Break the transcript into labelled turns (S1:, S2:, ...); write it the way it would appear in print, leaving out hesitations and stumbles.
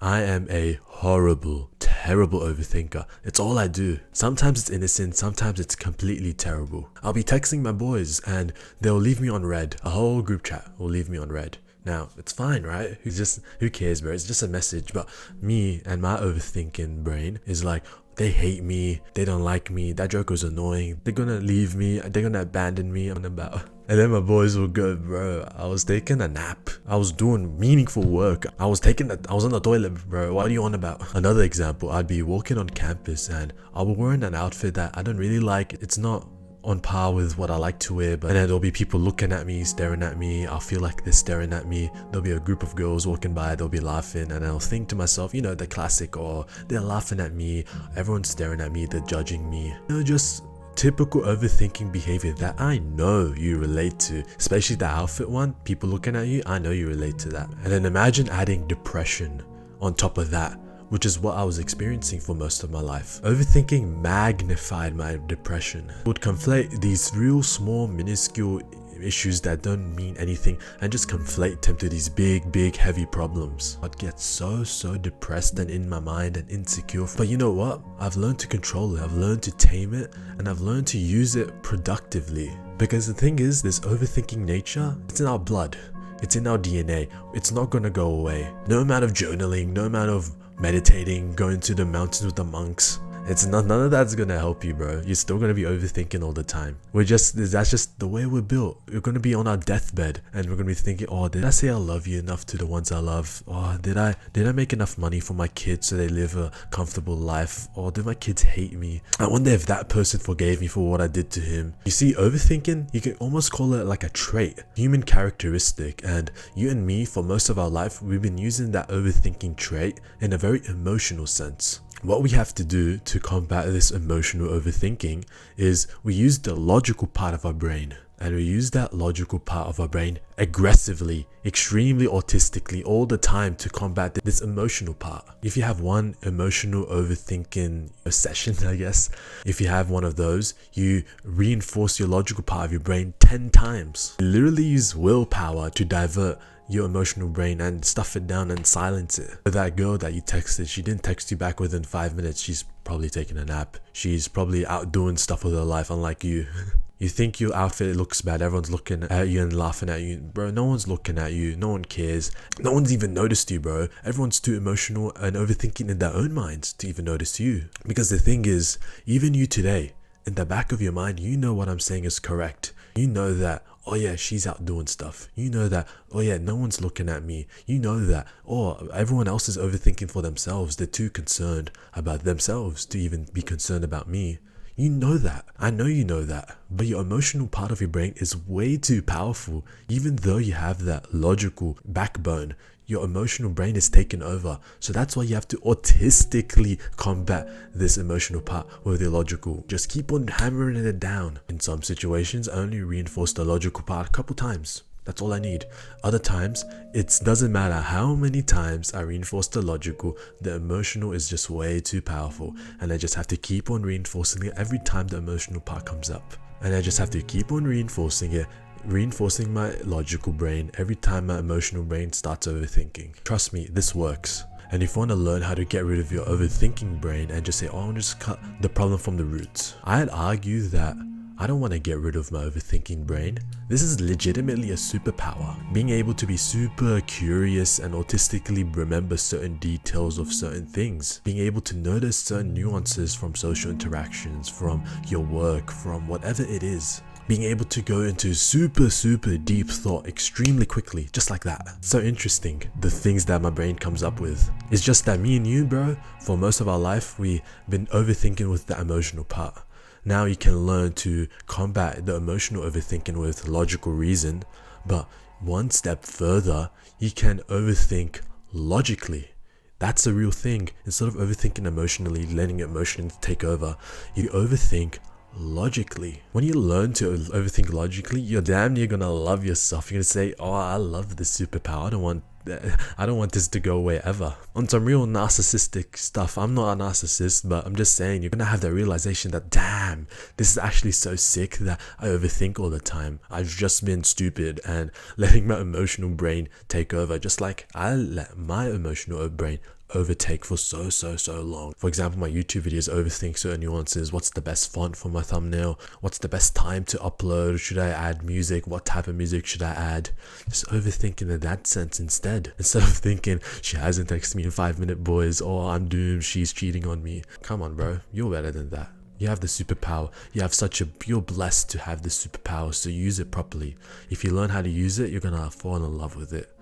S1: I am a horrible, terrible overthinker. It's all I do. Sometimes it's innocent, sometimes it's completely terrible. I'll be texting my boys and they'll leave me on red. A whole group chat will leave me on red. Now, it's fine, right? Who cares, bro? It's just a message. But me and my overthinking brain is like, they hate me, they don't like me, that joke was annoying, they're gonna leave me, they're gonna abandon me, I'm about. And then my boys will go, bro, I was taking a nap, I was doing meaningful work, I was on the toilet, bro, what are you on about? Another example, I'd be walking on campus and I'll be wearing an outfit that I don't really like. It's not on par with what I like to wear, but and then there'll be people looking at me, staring at me. I'll feel like they're staring at me. There'll be a group of girls walking by, they'll be laughing, and I'll think to myself, you know, the classic, or they're laughing at me, everyone's staring at me, they're judging me. You know, just typical overthinking behavior that I know you relate to, especially the outfit one. People looking at you, I know you relate to that. And then imagine adding depression on top of that, which is what I was experiencing for most of my life. Overthinking magnified my depression. It would conflate these real small, minuscule issues that don't mean anything and just conflate them to these big, heavy problems. I'd get so depressed and in my mind and insecure. But you know what? I've learned to control it. I've learned to tame it, and I've learned to use it productively. Because the thing is, this overthinking nature, it's in our blood. It's in our DNA. It's not gonna go away. No amount of journaling, no amount of meditating, going to the mountains with the monks. None of that's gonna help you, bro. You're still gonna be overthinking all the time. That's just the way we're built. We're gonna be on our deathbed and we're gonna be thinking, oh, did I say I love you enough to the ones I love? Oh, did I make enough money for my kids so they live a comfortable life? Or did my kids hate me? I wonder if that person forgave me for what I did to him. You see, overthinking, you can almost call it like a trait, human characteristic, and you and me, for most of our life, we've been using that overthinking trait in a very emotional sense. What we have to do to combat this emotional overthinking is we use the logical part of our brain. And we use that logical part of our brain aggressively, extremely autistically, all the time to combat this emotional part. If you have one emotional overthinking session, I guess, if you have one of those, you reinforce your logical part of your brain 10 times. You literally use willpower to divert your emotional brain and stuff it down and silence it. That girl that you texted, she didn't text you back within 5 minutes. She's probably taking a nap. She's probably out doing stuff with her life, unlike you. You think your outfit looks bad, everyone's looking at you and laughing at you. Bro, no one's looking at you, no one cares. No one's even noticed you, bro. Everyone's too emotional and overthinking in their own minds to even notice you. Because the thing is, even you today, in the back of your mind, you know what I'm saying is correct. You know that, oh yeah, she's out doing stuff. You know that, oh yeah, no one's looking at me. You know that, oh, everyone else is overthinking for themselves. They're too concerned about themselves to even be concerned about me. You know that. I know you know that. But your emotional part of your brain is way too powerful. Even though you have that logical backbone, your emotional brain is taken over. So that's why you have to autistically combat this emotional part with your logical. Just keep on hammering it down. In some situations, I only reinforce the logical part a couple times. That's all I need. Other times, it doesn't matter how many times I reinforce the logical, the emotional is just way too powerful. And I just have to keep on reinforcing it every time the emotional part comes up. And I just have to keep on reinforcing it, reinforcing my logical brain every time my emotional brain starts overthinking. Trust me, this works. And if you want to learn how to get rid of your overthinking brain and just say, oh, I'll just cut the problem from the roots, I'd argue that I don't want to get rid of my overthinking brain. This is legitimately a superpower. Being able to be super curious and autistically remember certain details of certain things. Being able to notice certain nuances from social interactions, from your work, from whatever it is. Being able to go into super deep thought extremely quickly, just like that. So interesting, the things that my brain comes up with. It's just that me and you, bro, for most of our life, we've been overthinking with the emotional part. Now you can learn to combat the emotional overthinking with logical reason, but one step further, you can overthink logically. That's a real thing. Instead of overthinking emotionally, letting emotions take over, you overthink logically. When you learn to overthink logically, you're damn near gonna love yourself. You're gonna say, oh, I love this superpower. I don't want this to go away ever. On some real narcissistic stuff, I'm not a narcissist, but I'm just saying, you're gonna have that realization that, damn, this is actually so sick that I overthink all the time. I've just been stupid and letting my emotional brain take over, just like I let my emotional brain overtake for so long. For example, my YouTube videos overthink certain nuances. What's the best font for my thumbnail? What's the best time to upload? Should I add music? What type of music should I add? Just overthinking in that sense instead of thinking she hasn't texted me in 5 minutes, boys, or I'm doomed, she's cheating on me. Come on, bro, you're better than that. You have the superpower. You're blessed to have the superpower, so use it properly. If you learn how to use it, you're gonna fall in love with it.